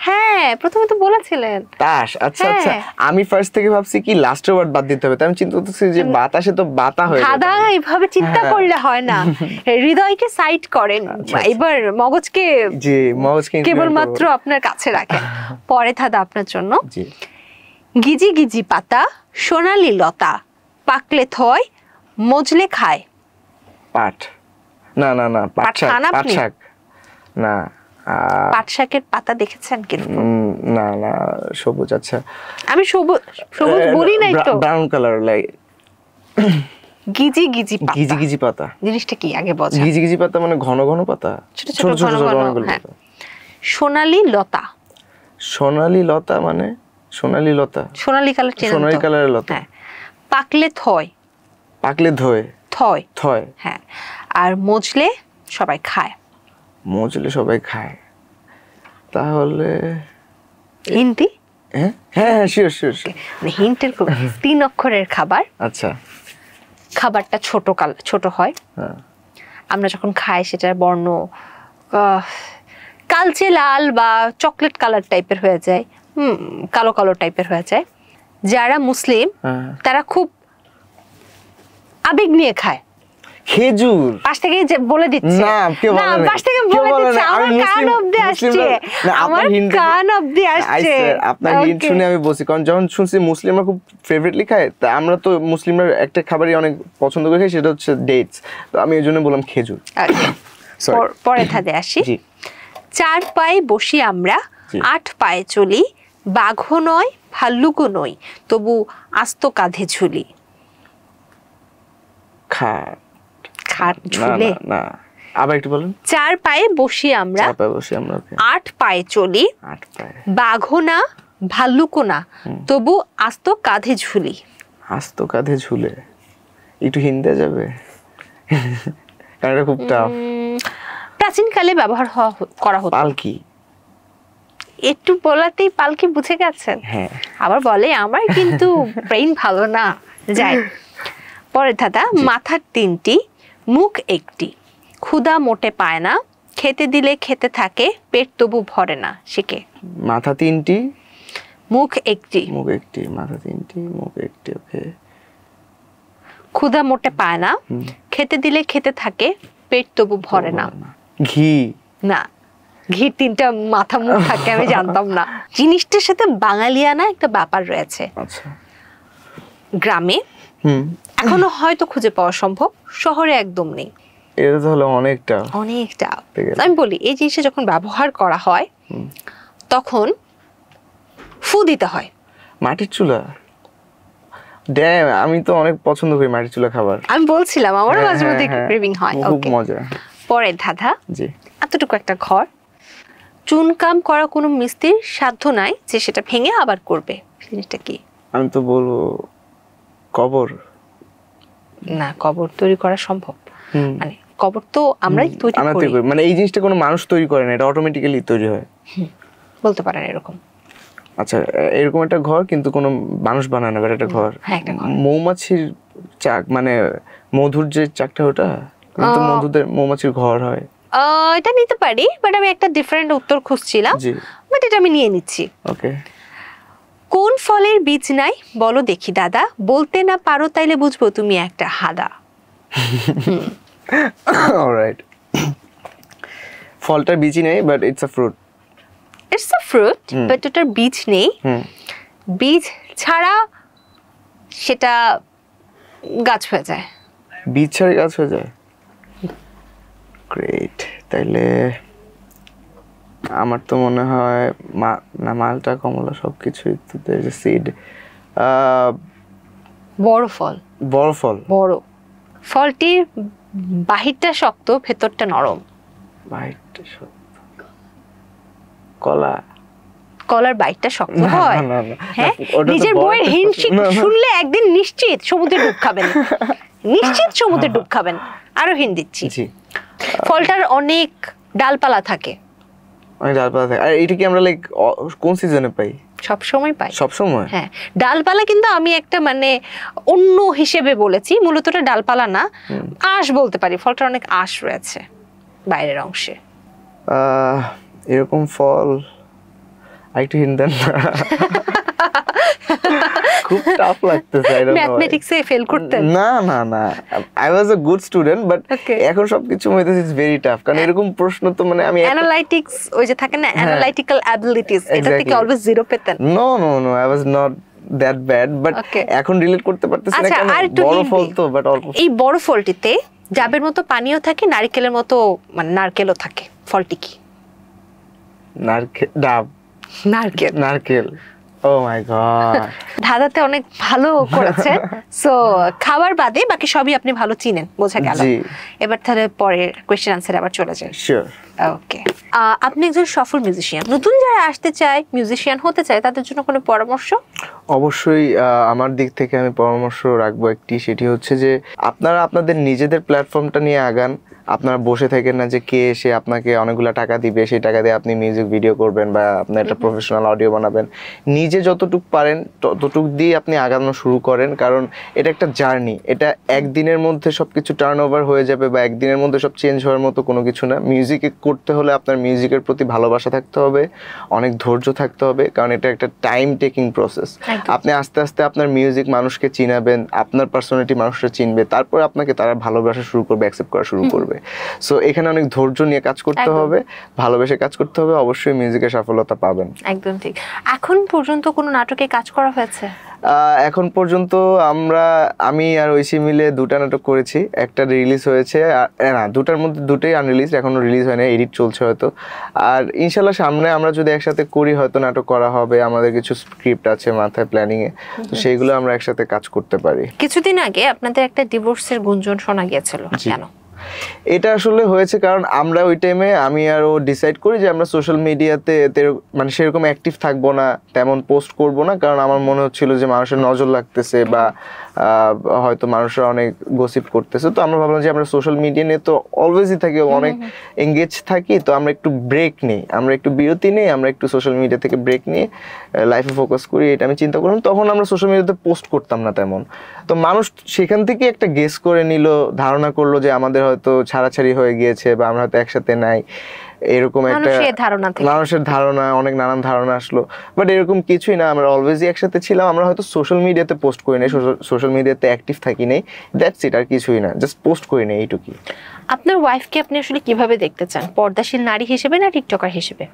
S1: হ্যাঁ প্রথমে তো বলেছিলেন
S2: তাস। আচ্ছা আচ্ছা, আমি ফার্স্ট থেকে ভাবছি কি লাস্টের ওয়ার্ড বাদ দিতে হবে, তাই আমি চিন্তা করতেছি যে বাতাসে তো বাতা হয়ে যাবে।
S1: দাদা এইভাবে চিন্তা করলে হয় না, হৃদয়কে সাইড করেন, এবার মগজকে,
S2: জি মগজকে
S1: কেবলমাত্র আপনার কাছে রাখেন। পরে দাদা আপনার জন্য,
S2: জি।
S1: গিজি গিজি পাতা সোনালী লতা, পাকলে থয় মজলে খায়।
S2: পাট? না না না, পাট শাক। পাট শাক না।
S1: পাট শাকের পাতা দেখেছেন কিন্তু?
S2: না না, সবুজ। আচ্ছা
S1: আমি সবুজ সবুজ বলি নাই তো,
S2: ব্রাউন কালার। লাইক
S1: গিজি গিজি পাতা।
S2: গিজি গিজি পাতা
S1: জিনিসটা কি আগে বোঝা।
S2: গিজি গিজি পাতা মানে ঘন ঘন পাতা,
S1: ছোট ছোট ঘন ঘন। হ্যাঁ। সোনালী লতা?
S2: সোনালী লতা মানে? সোনালী লতা,
S1: সোনালী কালার,
S2: সোনালী কালারের লতা।
S1: হ্যাঁ। পাকলে থয়?
S2: পাকলে ধোয়?
S1: থয়।
S2: থয়।
S1: হ্যাঁ। আর মজলে সবাই খায়?
S2: মজলে সবাই খায়। তাহলে
S1: হিন্দি?
S2: হ্যাঁ হ্যাঁ হ্যাঁ শিওর শিওর।
S1: হিন্টের 3 অক্ষরের খাবার।
S2: আচ্ছা।
S1: খাবারটা ছোট হয়, আমরা যখন খাই সেটার বর্ণ কালচে লাল বা চকলেট কালার টাইপের হয়ে যায়, কালো কালো টাইপের হয়ে যায়। যারা মুসলিম তারা খুব আবেগ নিয়ে খায়।
S2: খেজুর?
S1: পাশ থেকে বলে দিচ্ছে
S2: না, কেউ বলে না,
S1: পাশ থেকে বলে দিচ্ছে, আমার কান অবধি আসছে, আমার কান অবধি আসছে।
S2: আপনার হিন্ট শুনে আমি বলছি, কারণ যখন শুনছি মুসলিমরা খুব ফেভারিটলি খায়, তা আমরা তো মুসলিমরা একটা খাবারই অনেক পছন্দ করে খাই, সেটা হচ্ছে ডেটস, তো আমি এই জন্য বললাম খেজুর।
S1: পরে থাকতে আসি। 4 পায়ে বসি আমরা, 8 পায়ে চলি, বাঘও নয় ভাল্লুকও নই, তবু আস্ত কাঁধে ঝুলি। খাট ঝুলে?
S2: না, আবার একটু বলেন।
S1: 4 পায়ে বসি আমরা, 8 পায়ে চলি, বাঘও না ভাল্লুকও না, তবু আস্ত কাঁধে ঝুলি।
S2: আস্ত কাঁধে ঝুলে? একটু হিন্দি যাবে? কারণ এটা খুব টাফ।
S1: প্রাচীনকালে ব্যবহার করা হতো।
S2: পালকি? একটু
S1: বলাতেই পালকি বুঝে গেছেন?
S2: হ্যাঁ।
S1: আবার বলে আমার কিন্তু ব্রেইন ভালো না। যাই পরে দাদা, মাথার 3টি মুখ 1টি, ক্ষুধা মোটে পায় না, খেতে দিলে খেতে থাকে, পেট তবু ভরে না। শিখে।
S2: মাথা 3টি
S1: মুখ 1টি,
S2: মাথা 3টি মুখ 1টি। ওকে।
S1: ক্ষুধা মোটে পায় না, খেতে দিলে খেতে থাকে, পেট তবু ভরে না।
S2: ঘি? না,
S1: ঘি 3টা মাথা মুখ থাকে, আমি জানতাম না। জিনিসটার সাথে বাঙালিয়ানা একটা ব্যাপার রয়েছে।
S2: আচ্ছা।
S1: গ্রামে এখনো হয়তো খুঁজে পাওয়া সম্ভব, শহরে একদম নেই।
S2: এটা তো হলো অনেকটা।
S1: আমি বলি, এই জিনিসটা যখন ব্যবহার করা হয় তখন ফু দিতে হয়।
S2: মাটির চুলা? ড্যাম, আমি তো অনেক পছন্দ করি মাটির চুলা খাবার।
S1: আমি বলছিলাম আমারও মাঝে মধ্যে ক্রেভিং হয়।
S2: খুব মজা।
S1: পরে ধাঁধা।
S2: জি।
S1: এতটুকু একটা ঘর, চুনকাম করা কোনো মিস্ত্রির সাধ্য নাই যে সেটা ভেঙে আবার করবে। জিনিসটা কি?
S2: আমি তো বলবো কবর।
S1: না, কবর তৈরি করা সম্ভব, মানে কবর তো আমরাই তৈরি করি।
S2: মানে এই জিনিসটা কোনো মানুষ তৈরি করে না, এটা অটোমেটিক্যালি তৈরি হয়।
S1: বলতে পারেন এরকম।
S2: আচ্ছা, এরকম একটা ঘর কিন্তু কোনো মানুষ বানায় না, একটা ঘর। মৌমাছির চাক, মানে মধুর যে চাকটা, ওটা কিন্তু মৌমাছির ঘর হয়।
S1: এটা নিতে পারি, বাট আমি একটা ডিফারেন্ট উত্তর খুঁজছিলাম, বাট এটা আমি নিয়ে নিচ্ছি।
S2: ওকে।
S1: কোন ফলের বীজ নাই বলো দেখি দাদা, বলতে না পারো তাইলে বুঝবো তুমি একটা হাদা।
S2: অলরাইট। ফলটার বীজ নেই, but it's a fruit.
S1: It's a fruit, but এটার বীজ নেই। বীজ ছাড়া সেটা গাছ হয়ে যায়।
S2: বীজ ছাড়া গাছ হয়ে যায়? গ্রেট। তাইলে আমার তো মনে হয় না, মালটা, কমলা সবকিছুই তো সিড।
S1: বড় ফল। বড় ফলটির বাহিরটা শক্ত, ভেতরটা নরম।
S2: বাহিরটা শক্ত? কলা?
S1: কলার বাইটটা শক্ত হয়?
S2: না, না,
S1: হ্যাঁ,
S2: ওটা তো
S1: নিজের
S2: বড়
S1: বইয়ের
S2: একটা
S1: হিন্ট
S2: না, না।
S1: শুনলে একদিন নিশ্চিত সমুদ্রে ডুব খাবেন, নিশ্চিত সমুদ্রে ডুব খাবেন। আরো হিন্ট দিচ্ছি,
S2: জি,
S1: ফলটার অনেক ডালপালা থাকে।
S2: অনেক ডালপালা থাকে। আর এটা কি আমরা লাইক কোন সিজনে পাই?
S1: সব সময় পাই।
S2: সব সময়?
S1: হ্যাঁ, ডালপালা কিন্তু আমি একটা মানে অন্য হিসেবে বলেছি, মূলত এটা ডালপালা না, আঁশ বলতে পারি। ফলটার অনেক আঁশ রয়েছে বাইরের অংশে।
S2: এরকম ফল আরেকটু হিন্ট দেন না। খুব টাফ লাগতেছে। I don't know why.
S1: ম্যাথমেটিক্সে ফেল করতেন?
S2: না না না, I was a good student, but
S1: Okay.
S2: এখন সবকিছু মধ্যে ইটস ভেরি টাফ, কারণ এরকম প্রশ্ন তো মানে আমি
S1: অ্যানালাইটিক্স, ওই যে থাকে না অ্যানালাইটিক্যাল অ্যাবিলিটিস, এটা থেকে
S2: Exactly.
S1: অলওয়েজ জিরো পেতেন?
S2: No no no, I was not that bad, but
S1: Okay.
S2: এখন রিলেট করতে পারতেছি না,
S1: আচ্ছা,
S2: কেন
S1: আর একটু
S2: বড়
S1: hint
S2: ফল
S1: দিই।
S2: তো, বাট অল্প।
S1: এই বড় ফলটিতে ডাবের মতো পানিও থাকে, নারকেলের মতো মানে নারকেলও থাকে। ফলটি কি?
S2: নারকেল, ডাব,
S1: নারকেল।
S2: নারকেল। ও মাই গড।
S1: ধাঁধাতে অনেক ভালো করেছে। সো খাবার বাদে বাকি সবই আপনি ভালো চিনেন, বোঝা গেল।
S2: জি।
S1: এবার তাহলে পরের কোয়েশ্চেন আনসারে আবার চলে যাই।
S2: শিওর।
S1: ওকে, আপনি একজন সফল মিউজিশিয়ান, নতুন যারা আসতে চায় মিউজিশিয়ান হতে চায় তাদের জন্য কোনো পরামর্শ?
S2: অবশ্যই আমার দিক থেকে আমি পরামর্শ রাখবো একটি, সেটি হচ্ছে যে আপনারা আপনাদের নিজেদের প্ল্যাটফর্মটা নিয়ে আগান। আপনারা বসে থাকেন না যে কে এসে আপনাকে অনেকগুলো টাকা দিবে, সেই টাকা দিয়ে আপনি মিউজিক ভিডিও করবেন বা আপনি একটা প্রফেশনাল অডিও বানাবেন। নিজে যতটুকু পারেন ততটুকু দিয়ে আপনি আগানো শুরু করেন, কারণ এটা একটা জার্নি। এটা একদিনের মধ্যে সব কিছু টার্ন ওভার হয়ে যাবে বা একদিনের মধ্যে সব চেঞ্জ হওয়ার মতো কোনো কিছু না। মিউজিকে করতে হলে আপনার মিউজিকের প্রতি ভালোবাসা থাকতে হবে, অনেক ধৈর্য থাকতে হবে, কারণ এটা একটা টাইম টেকিং প্রসেস। আপনি আস্তে আস্তে আপনার মিউজিক মানুষকে চিনাবেন, আপনার পার্সোনালিটি মানুষরা চিনবে, তারপর আপনাকে তারা ভালোবাসা শুরু করবে, অ্যাকসেপ্ট করা শুরু করবে। সো এখানে অনেক ধৈর্য নিয়ে কাজ করতে হবে, ভালোবেসে কাজ করতে হবে, অবশ্যই মিউজিকে সফলতা পাবেন।
S1: একদম ঠিক। এখন পর্যন্ত কোনো নাটকে কাজ করা হয়েছে?
S2: এখন পর্যন্ত আমি আর ঐশী মিলে 2টা নাটক করেছি। একটা রিলিজ হয়েছে, না, 2টার মধ্যে 2টাই আনরিলিজ, এখনো রিলিজ হয়নি, এডিট চলছে হয়তো। আর ইনশাল্লাহ সামনে আমরা যদি একসাথে করি হয়তো নাটক করা হবে। আমাদের কিছু স্ক্রিপ্ট আছে মাথায়, প্ল্যানিং এ, তো সেইগুলো আমরা একসাথে কাজ করতে পারি।
S1: কিছুদিন আগে আপনাদের একটা ডিভোর্সের গুঞ্জন শোনা গিয়েছিল, কেন?
S2: এটা আসলে হয়েছে কারণ আমরা ওই টাইমে আমি আর ও ডিসাইড করি যে আমরা সোশ্যাল মিডিয়াতে মানে সেরকম অ্যাক্টিভ থাকবো না, তেমন পোস্ট করব না, কারণ আমার মনে হচ্ছিল যে মানুষের নজর লাগতেছে বা হয়তো মানুষরা অনেক গসিপ করতেছে। তো আমরা ভাবলাম যে আমরা সোশ্যাল মিডিয়া নিয়ে তো অলওয়েজই থাকি, অনেক এঙ্গেজ থাকি, তো আমরা একটু ব্রেক নিই, আমরা একটু বিরতি নিই, আমরা একটু সোশ্যাল মিডিয়া থেকে ব্রেক নিয়ে লাইফে ফোকাস করি, এটা আমি চিন্তা করলাম। তখন আমরা সোশ্যাল মিডিয়াতে পোস্ট করতাম না তেমন, তো মানুষ সেখান থেকে একটা গেস করে নিল, ধারণা করলো যে আমাদের হয়তো ছাড়াছাড়ি হয়ে গিয়েছে বা আমরা হয়তো একসাথে নাই, এরকম একটা মানুষের ধারণা, অনেক নানান ধারণা আসলো। বাট এরকম কিছুই না, আমরা অলওয়েজই একসাথে ছিলাম। আমরা হয়তো সোশ্যাল মিডিয়াতে পোস্ট করি নাই, সোশ্যাল মিডিয়াতে অ্যাক্টিভ থাকি নাই, দ্যাটস ইট, আর কিছুই না, জাস্ট পোস্ট করি নাই, এইটুকুই।
S1: আপনার ওয়াইফকে আপনি আসলে কিভাবে দেখতে চান, পর্দাশীল নারী হিসেবে না টিকটকার হিসেবে?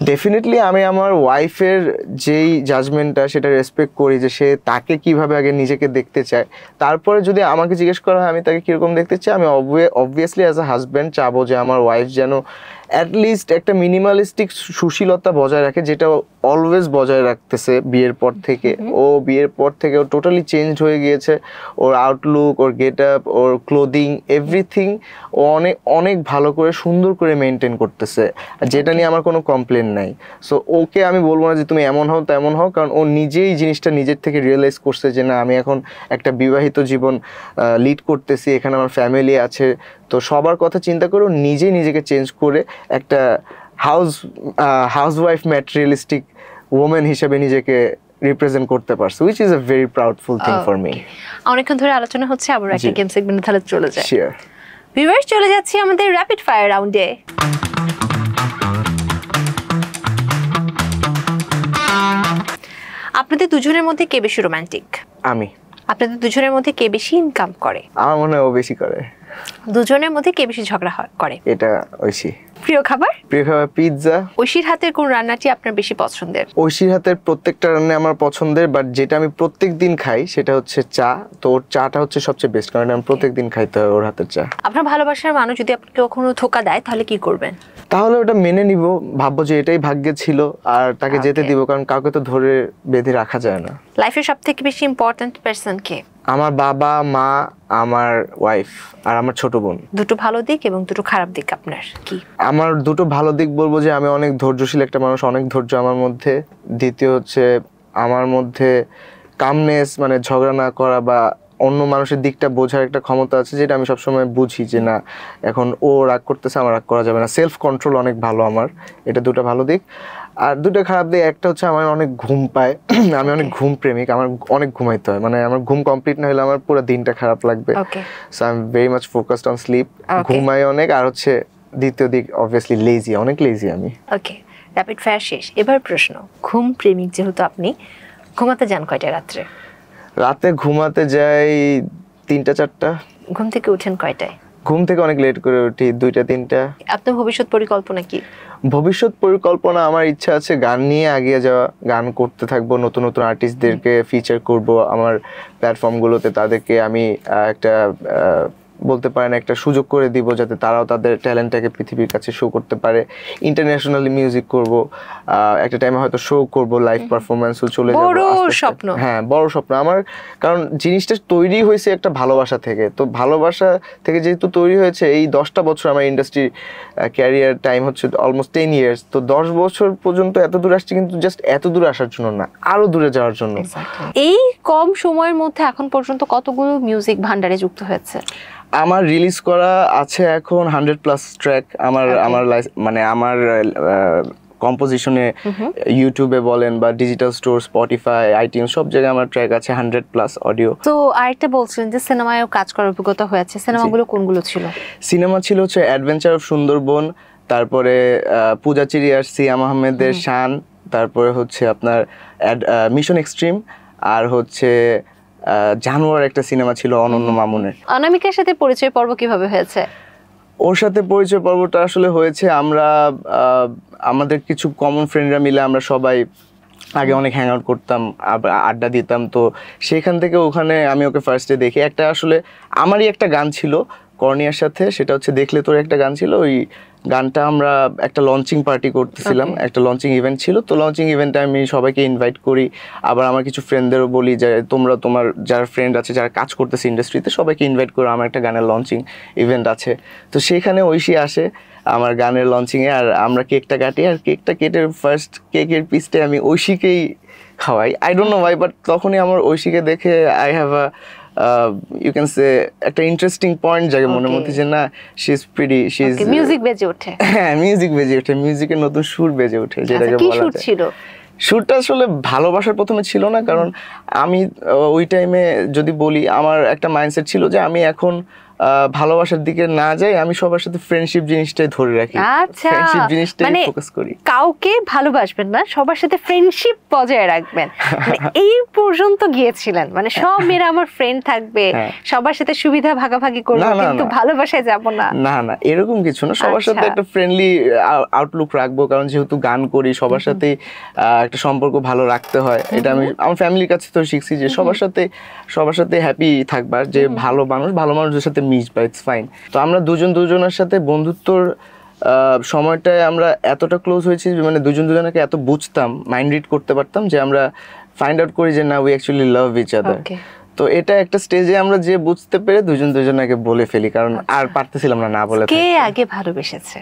S2: ডেফিনেটলি আমি আমার ওয়াইফের যেই জাজমেন্টটা সেটা রেসপেক্ট করি, যে সে তাকে কিভাবে আগে নিজেকে দেখতে চায়। তারপরে যদি আমাকে জিজ্ঞেস করা হয় আমি তাকে কীরকম দেখতে চাই, আমি অবভিয়াসলি অ্যাজ আ হাজব্যান্ড চাবো যে আমার ওয়াইফ যেন অ্যাটলিস্ট একটা মিনিমালিস্টিক সুশীলতা বজায় রাখে, যেটা অলওয়েজ বজায় রাখতেছে বিয়ের পর থেকে। ও বিয়ের পর থেকে ও টোটালি চেঞ্জ হয়ে গিয়েছে, ওর আউটলুক, ওর গেট আপ, ওর ক্লোদিং, এভরিথিং ও অনেক অনেক ভালো করে সুন্দর করে মেনটেন করতেছে, যেটা নিয়ে আমার কোনো কমপ্লেন নাই। সো ওকে আমি বলবো না যে তুমি এমন হও তেমন হও, কারণ ও নিজেই জিনিসটা নিজের থেকে রিয়েলাইজ করছে যে না, আমি এখন একটা বিবাহিত জীবন লিড করতেছি, এখানে আমার ফ্যামিলি আছে। তো সবার কথা চিন্তা করে ও নিজেই নিজেকে চেঞ্জ করে একটা হাউসওয়াইফ ম্যাটেরিয়ালিস্টিক ওমেন হিসেবে নিজেকে রিপ্রেজেন্ট করতে পারছে, which is a very proudful thing for me.
S1: অনেকক্ষণ ধরে আলোচনা হচ্ছে, আবার একটা গেম সেগমেন্টে তাহলে চলে যায়।
S2: শিওর।
S1: ভিউয়ার্স, চলে যাচ্ছি আমাদের র্যাপিড ফায়ার রাউন্ডে। আপনাদের দুজনের মধ্যে কে বেশি রোমান্টিক?
S2: আমি।
S1: আপনাদের দুজনের মধ্যে কে বেশি ইনকাম করে?
S2: আমার মনে হয় ও বেশি করে।
S1: দুজনের মধ্যে কে বেশি ঝগড়া করে?
S2: এটা ঐশী।
S1: প্রিয় খাবার?
S2: প্রিয় খাবার পিৎজা।
S1: ঐশীর হাতের কোন রান্নাটি আপনার বেশি পছন্দের?
S2: ঐশীর হাতের প্রত্যেকটা রান্না আমার পছন্দের, বাট যেটা আমি প্রত্যেক দিন খাই সেটা হচ্ছে চা। তো ওর চাটা হচ্ছে সবচেয়ে বেস্ট, কারণ আমি প্রত্যেক দিন খাইতে হয় ওর হাতের চা।
S1: আপনার ভালোবাসার মানুষ যদি আপনাকে কখনো ধোঁকা দেয় তাহলে কি করবেন?
S2: তাহলে ওটা মেনে নিব, ভাববো যে এটাই ভাগ্যে ছিল আর তাকে যেতে দিব, কারণ কাউকে তো ধরে বেঁধে রাখা যায় না।
S1: লাইফের সবথেকে বেশি ইম্পর্ট্যান্ট পারসন কে?
S2: আমার বাবা মা, আমার ওয়াইফ আর আমার ছোট বোন।
S1: দুটো ভালো দিক এবং দুটো খারাপ দিক আপনার কি?
S2: আমার দুটো ভালো দিক বলবো যে আমি অনেক ধৈর্যশীল একটা মানুষ, অনেক ধৈর্য আমার মধ্যে। দ্বিতীয় হচ্ছে আমার মধ্যে কামনেস, মানে ঝগড়া না করা বা অন্য মানুষের দিকটা বোঝার একটা ক্ষমতা আছে, যেটা আমি সবসময় বুঝি যে না এখন ও রাগ করতেছে, আমার রাগ করা যাবে না। সেলফ কন্ট্রোল অনেক ভালো আমার, এটা দুটো ভালো দিক। আর দুটো খারাপ দিক, একটা হচ্ছে আমার অনেক ঘুম পায় আমি অনেক ঘুম প্রেমিক, আমার অনেক ঘুমাইতে হয়, মানে আমার ঘুম কমপ্লিট না হলে আমার পুরো দিনটা খারাপ লাগবে। So I am very much focused on sleep, ঘুমাই অনেক। আর হচ্ছে দ্বিতীয় দিক অবভিয়াসলি লেজি, অনেক লেজি আমি।
S1: ওকে, র্যাপিড ফায়ার শেষ। এবার প্রশ্ন, ঘুম প্রেমিক যেহেতু আপনি, ঘুমাতে যান কয়টা রাত্রে?
S2: রাতে ঘুমাতে যাই 3টা 4টা।
S1: ঘুম থেকে উঠেন কয়টায়?
S2: ঘুম থেকে অনেক লেট করে উঠি, 2টা 3টা।
S1: আপনার ভবিষ্যৎ পরিকল্পনা কি?
S2: ভবিষ্যৎ পরিকল্পনা, আমার ইচ্ছা আছে গান নিয়ে এগিয়ে যাওয়া, গান করতে থাকবো, নতুন নতুন আর্টিস্টদেরকে ফিচার করব আমার প্ল্যাটফর্মগুলোতে। তাদেরকে আমি একটা বলতে পারেন একটা সুযোগ করে দিব, যাতে তারাও তাদের ট্যালেন্টটাকে পৃথিবীর কাছে শো করতে পারে। ইন্টারন্যাশনালি মিউজিক করব, একটা টাইমে হয়তো শো করব, লাইভ পারফরমেন্সও চলে যাবে।
S1: বড় স্বপ্ন।
S2: হ্যাঁ, বড় স্বপ্ন আমার, কারণ জিনিসটা তৈরি হয়েছে একটা ভালোবাসা থেকে। তো ভালোবাসা থেকে যেহেতু তৈরি হয়েছে, এই 10টা বছর আমার ইন্ডাস্ট্রি ক্যারিয়ার টাইম হচ্ছে অলমোস্ট 10 ইয়ার্স। তো 10 বছর পর্যন্ত এত দূর আসছি, কিন্তু জাস্ট এত দূরে আসার জন্য না, আরো দূরে যাওয়ার জন্য।
S1: এই কম সময়ের মধ্যে এখন পর্যন্ত কতগুলো মিউজিক ভান্ডারে যুক্ত হয়েছে?
S2: আমার রিলিজ করা আছে এখন 100+ ট্র্যাক। মানে আমার কম্পোজিশনে ইউটিউবে বলেন বা ডিজিটাল স্টোর, স্পটিফাই, আইটিউন সব জায়গায় আমার ট্র্যাক আছে 100+ অডিও।
S1: তো আরেকটা বলছিলেন যে সিনেমায়ও কাজ করার অভিজ্ঞতা হয়েছে, সিনেমাগুলো কোনগুলো ছিল?
S2: সিনেমা ছিল হচ্ছে অ্যাডভেঞ্চার অফ সুন্দরবন, তারপরে পূজাচিরি আর সিয়াম আহমেদের শান, তারপরে হচ্ছে আপনার মিশন এক্সট্রিম, আর হচ্ছে জানোয়ার একটা সিনেমা ছিল অনন্য মামুনের।
S1: অনামিকার সাথে পরিচয় পর্ব কিভাবে হয়েছে?
S2: ওর সাথে পরিচয় পর্বটা আসলে হয়েছে, আমরা আমাদের কিছু কমন ফ্রেন্ডরা মিলে আমরা সবাই আগে অনেক হ্যাং আউট করতাম, আড্ডা দিতাম। তো সেখান থেকে ওখানে আমি ওকে ফার্স্টে দেখি। একটা আসলে আমারই একটা গান ছিল কর্নিয়ার সাথে, সেটা হচ্ছে দেখলে তোর একটা গান ছিল। ওই গানটা আমরা একটা লঞ্চিং পার্টি করতেছিলাম, একটা লঞ্চিং ইভেন্ট ছিল। তো লঞ্চিং ইভেন্টে আমি সবাইকে ইনভাইট করি, আবার আমার কিছু ফ্রেন্ডদেরও বলি যে তোমরা তোমার যারা ফ্রেন্ড আছে যারা কাজ করতেছে ইন্ডাস্ট্রিতে সবাইকে ইনভাইট করো, আমার একটা গানের লঞ্চিং ইভেন্ট আছে। তো সেখানে ঐশী আসে আমার গানের লঞ্চিংয়ে, আর আমরা কেকটা কাটি। আর কেকটা কেটে ফার্স্ট কেকের পিসটা আমি ঐশীকেই খাওয়াই। I don't know why, but তখনই আমার ঐশীকে দেখে I have a you can say একটা ইন্টারেস্টিং পয়েন্ট জাগে মনের মধ্যে, যে না she is pretty, she is
S1: music বেজে ওঠে।
S2: হ্যাঁ, মিউজিক বেজে ওঠে, মিউজিকের নতুন সুর বেজে ওঠে, যেটাকে বলা যায়।
S1: কি সুর ছিল?
S2: সুরটা আসলে ভালোবাসার প্রথমে ছিল না, কারণ আমি ওই টাইমে যদি বলি আমার একটা মাইন্ডসেট ছিল যে আমি এখন ভালোবাসার দিকে না যাই, আমি সবার সাথে ফ্রেন্ডশিপ জিনিসটাই ধরে রাখি।
S1: আচ্ছা,
S2: ফ্রেন্ডশিপ জিনিসটাই
S1: মানে
S2: ফোকাস করি।
S1: কাউকে ভালোবাসবেন না, সবার সাথে ফ্রেন্ডশিপ বজায় রাখবেন, এই পর্যন্ত গিয়েছিলেন। মানে সব মেয়েরা আমার ফ্রেন্ড থাকবে, সবার সাথে সুবিধা ভাগাভাগি করব, কিন্তু ভালোবাসায় যাব না।
S2: না না, এরকম কিছু না, সবার সাথে একটা ফ্রেন্ডলি আউটলুক রাখবো, কারণ যেহেতু গান করি সবার সাথে একটা সম্পর্ক ভালো রাখতে হয়। এটা আমি আমার ফ্যামিলির কাছে তো শিখছি যে সবার সাথে হ্যাপি থাকবার, যে ভালো মানুষদের সাথে মিশবা, ইটস ফাইন। তো আমরা দুজনের সাথে বন্ধুত্বর সময়টায় আমরা এতটা ক্লোজ হয়েছি, মানে দুজনকে এত বুঝতাম, মাইন্ড রিড করতে পারতাম, যে আমরা ফাইন্ড আউট করি যে না we actually love each other. তো এটা একটা স্টেজে আমরা যে বুঝতে পেরে দুজনকে বলে ফেলি, কারণ আর পারতেছিলাম না বলে।
S1: কে আগে ভালোবেসেছে?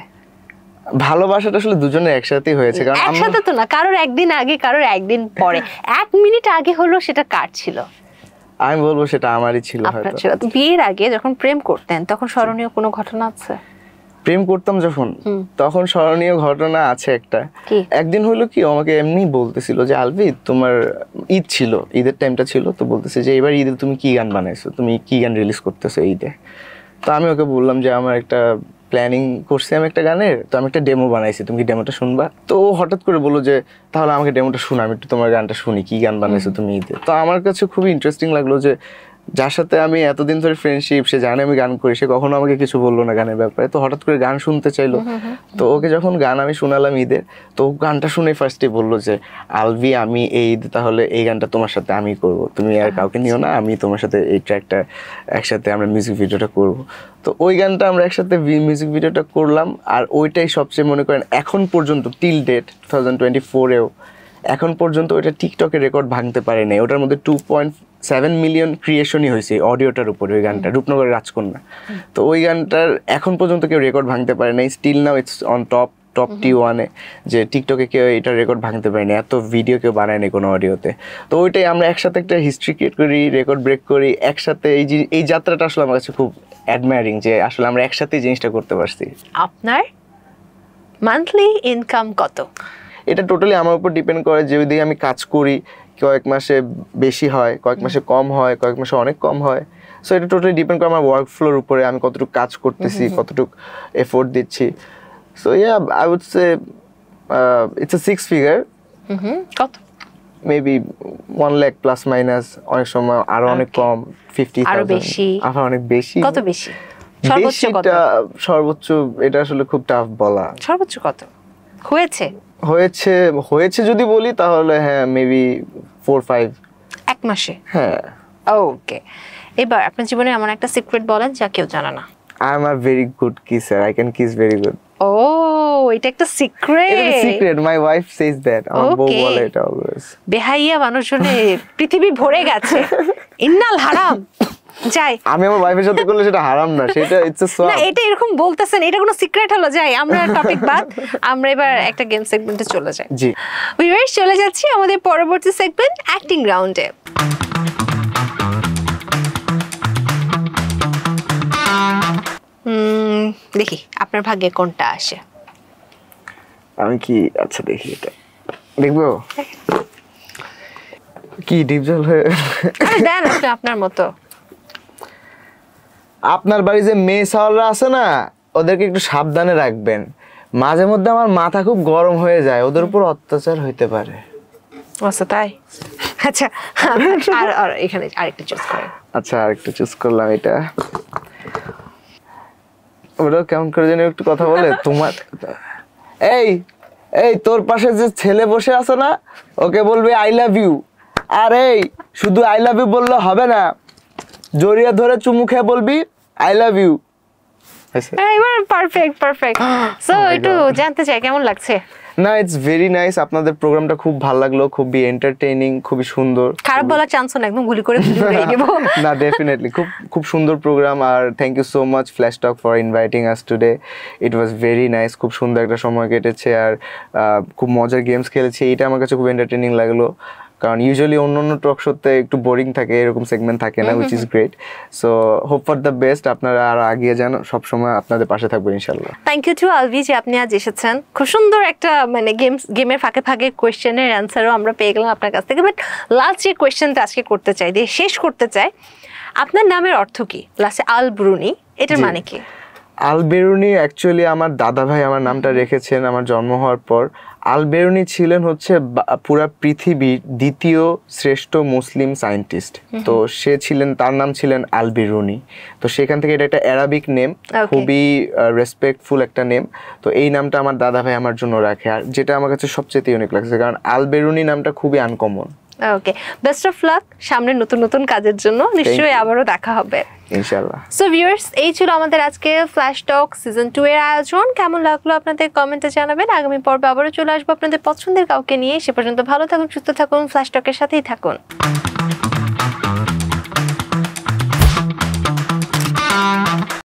S2: ভালোবাসাটা আসলে দুজনে একসাথেই হয়েছে, কারণ
S1: একসাথে তো না, কারোর একদিন আগে কারোর একদিন পরে, 1 মিনিট আগে হলো, সেটা কার ছিল?
S2: আমি বলবো সেটা আমারই ছিল হয়তো।
S1: তো বিয়ের আগে যখন প্রেম করতেন তখন স্মরণীয় কোনো ঘটনা আছে?
S2: প্রেম করতাম যখন, তখন স্মরণীয় ঘটনা আছে একটা। একদিন হলো কি, আমাকে এমনি বলতেছিল যে আলভি তোমার ঈদ ছিল, ঈদের টাইমটা ছিল, তো বলতেছে যে এবার ঈদে তুমি কি গান বানাইছো, তুমি কি গান রিলিজ করতেছো ঈদে। তো আমি ওকে বললাম যে আমার একটা প্ল্যানিং করছি আমি একটা গানের, তো আমি একটা ডেমো বানাইছি, তুমি কি ডেমোটা শুনবা? তো ও হঠাৎ করে বললো যে তাহলে আমাকে ডেমোটা শোনা, আমি একটু তোমার গানটা শুনি, কি গান বানাইছো তুমি ঈদে। তো আমার কাছে খুবই ইন্টারেস্টিং লাগলো যে যার সাথে আমি এতদিন ধরে ফ্রেন্ডশিপ, সে জানে আমি গান করি, সে কখনো আমাকে কিছু বললো না গানের ব্যাপারে, তো হঠাৎ করে গান শুনতে চাইলো। তো ওকে যখন গান আমি শোনালাম ঈদের, তো গানটা শুনে ফার্স্টে বললো যে আলভি আমি এই ঈদে তাহলে এই গানটা তোমার সাথে আমি করব, তুমি আর কাউকে নিও না, আমি তোমার সাথে এই ট্র্যাকটা একসাথে আমরা মিউজিক ভিডিওটা করব। তো ওই গানটা আমরা একসাথে মিউজিক ভিডিওটা করলাম, আর ওইটাই সবচেয়ে মনে করেন এখন পর্যন্ত টিল ডেট 2024-এও এখন পর্যন্ত ওটা টিকটকের রেকর্ড ভাঙতে পারে নাই। ওটার মধ্যে 2.7 মিলিয়ন ক্রিয়েশনই হয়েছে অডিওটার উপরে, ওই গানটা রূপনগরের রাজকন্যা। তো ওই গানটার এখন পর্যন্ত কেউ রেকর্ড ভাঙতে পারে নাই। Still now it's on top T1-এ, যে টিকটকে কেউ এটা রেকর্ড ভাঙতে পারেনি, এত ভিডিও কেউ বানায়নি কোনো অডিওতে। তো ওইটাই আমরা একসাথে একটা হিস্ট্রি ক্রিয়েট করি, রেকর্ড ব্রেক করি একসাথে। এই যাত্রাটা আসলে আমার কাছে খুব অ্যাডমায়ারিং, যে আসলে আমরা একসাথে জিনিসটা করতে পারছি।
S1: আপনার মান্থলি ইনকাম কত?
S2: এটা টোটালি আমার উপর ডিপেন্ড করে, যে যদি আমি কাজ করি কয়েক মাসে বেশি হয়, কয়েক মাসে কম হয়, কয়েক মাসে অনেক কম হয়। সো এটা টোটালি ডিপেন্ড করে আমার ওয়ার্ক ফ্লোর উপরে, আমি কতটুকু কাজ করতেছি, কতটুকু এফোর্ট দিচ্ছি। So yeah, I would say it's a 6 figure.
S1: কত?
S2: Maybe 1 lakh plus minus, অনেক সময় আরো অনেক কম, 50,000
S1: আরো বেশি,
S2: আবার অনেক বেশি।
S1: কত বেশি? সর্বোচ্চ কত?
S2: সর্বোচ্চ এটা আসলে খুব টাফ বলা।
S1: সর্বোচ্চ কত
S2: হয়েছে যদি বলি তাহলে হ্যাঁ, মেবি 4-5
S1: এক মাসে।
S2: হ্যাঁ।
S1: ওকে, এবার আপনার জীবনে এমন একটা সিক্রেট বলেন যা কেউ জানে না।
S2: I am a very good kisser. I can kiss very good.
S1: ও, এটা একটা সিক্রেট।
S2: এটা secret, my wife says that. আমার বউ বলে এটা always.
S1: বেহাইয়া মানুষজনে পৃথিবী ভরে গেছে, ইন্নাল হারাম। যাই,
S2: আমি আমার ওয়াইফের সাথে করলে সেটা হারাম না, সেটা ইটস আ সোয়াব।
S1: না, এটা এরকম বলতেছেন, এটা কোনো সিক্রেট হলো? যাই, আমরা টপিক বাদ, আমরা এবার একটা গেম সেগমেন্টে চলে যাই।
S2: জি
S1: ভিউয়ার্স, চলে যাচ্ছি আমাদের পরবর্তী সেগমেন্ট অ্যাক্টিং রাউন্ডে। দেখি আপনার ভাগ্যে কোনটা আসে।
S2: আমি কি, আচ্ছা দেখি, এটা দেখবো কি ডিপ জল হয়ে
S1: দেন আপনি আপনার মতো।
S2: আপনার বাড়ি যে মেয়ে সাওয়ালরা আছে না, ওদেরকে একটু সাবধানে রাখবেন। মাঝে মধ্যে আমার মাথা খুব গরম হয়ে যায়, ওদের উপর অত্যাচার হইতে পারে।
S1: আচ্ছা তাই? আচ্ছা, আর এখানে আরেকটা চুজ করেন।
S2: আচ্ছা, আরেকটা চুজ করলাম। এটা ওরাও কেমন করে যেন একটু কথা বলে তোমার। এই তোর পাশে যে ছেলে বসে আছে না, ওকে বলবি আই লাভ ইউ। আর এই শুধু আই লাভ ইউ বললে হবে না, জড়িয়ে ধরে চুমু খেয়ে বলবি আই লাভ ইউ।
S1: এবার পারফেক্ট। সো একটু জানতে চাই কেমন লাগছে?
S2: না, ইটস ভেরি নাইস। আপনাদের প্রোগ্রামটা খুব ভালো লাগলো, খুবই এন্টারটেইনিং, খুবই সুন্দর।
S1: খারাপ বলার চান্স না, একদম গুলি করে উড়িয়ে দেব।
S2: না, ডেফিনেটলি খুব সুন্দর প্রোগ্রাম। আর thank you so much flash talk for inviting us today. It was very nice, খুব সুন্দর একটা সময় কেটেছে, আর খুব মজার গেমস খেলেছি। এটা আমার কাছে খুব এন্টারটেইনিং লাগলো, কারণ ইউজুয়ালি অন্য টক শোতে একটু বোরিং থাকে, এরকম সেগমেন্ট থাকে না, which is great. So hope for the best, আপনারা আরো আগিয়ে যান, সবসময় আপনাদের পাশে থাকবো ইনশাল্লাহ।
S1: থ্যাংক ইউ টু আলভি যে আপনি আজ এসেছেন। খুব সুন্দর একটা মানে গেমের ফাঁকে ফাঁকে কোয়েশ্চেনের অ্যান্সারও আমরা পেয়ে গেলাম আপনার কাছ থেকে। বাট লাস্ট যে কোয়েশ্চেনটা আজকে করতে চাই, দিয়ে শেষ করতে চাই, আপনার নামের অর্থ কি? লাস্টে আল ব্রুনি, এটার মানে কি?
S2: আল বেরুনি অ্যাকচুয়ালি আমার দাদা ভাই আমার নামটা রেখেছেন আমার জন্ম হওয়ার পর। আল বেরুনি ছিলেন হচ্ছে পুরা পৃথিবীর দ্বিতীয় শ্রেষ্ঠ মুসলিম সায়েন্টিস্ট। তো সে ছিলেন, তার নাম ছিলেন আল বেরুনি। তো সেখান থেকে এটা একটা অ্যারাবিক নেম, খুবই রেসপেক্টফুল একটা নেম। তো এই নামটা আমার দাদা ভাই আমার জন্য রাখে, আর যেটা আমার কাছে সবচেয়ে ইউনিক লাগছে, কারণ আল বেরুনি নামটা খুবই uncommon.
S1: Okay, best of luck সামনে নতুন নতুন কাজের জন্য, নিশ্চয়ই আবারও দেখা হবে
S2: ইনশাআল্লাহ।
S1: সো ভিউয়ার্স, এই ছিল আমাদের আজকে ফ্ল্যাশ টক সিজন 2 এর আয়োজন। কেমন লাগলো আপনাদের কমেন্টে জানাবেন। আগামী পর্বে আবারও চলে আসবো আপনাদের পছন্দের কাউকে নিয়ে। সে পর্যন্ত ভালো থাকুন, সুস্থ থাকুন, ফ্ল্যাশ টকের সাথেই থাকুন।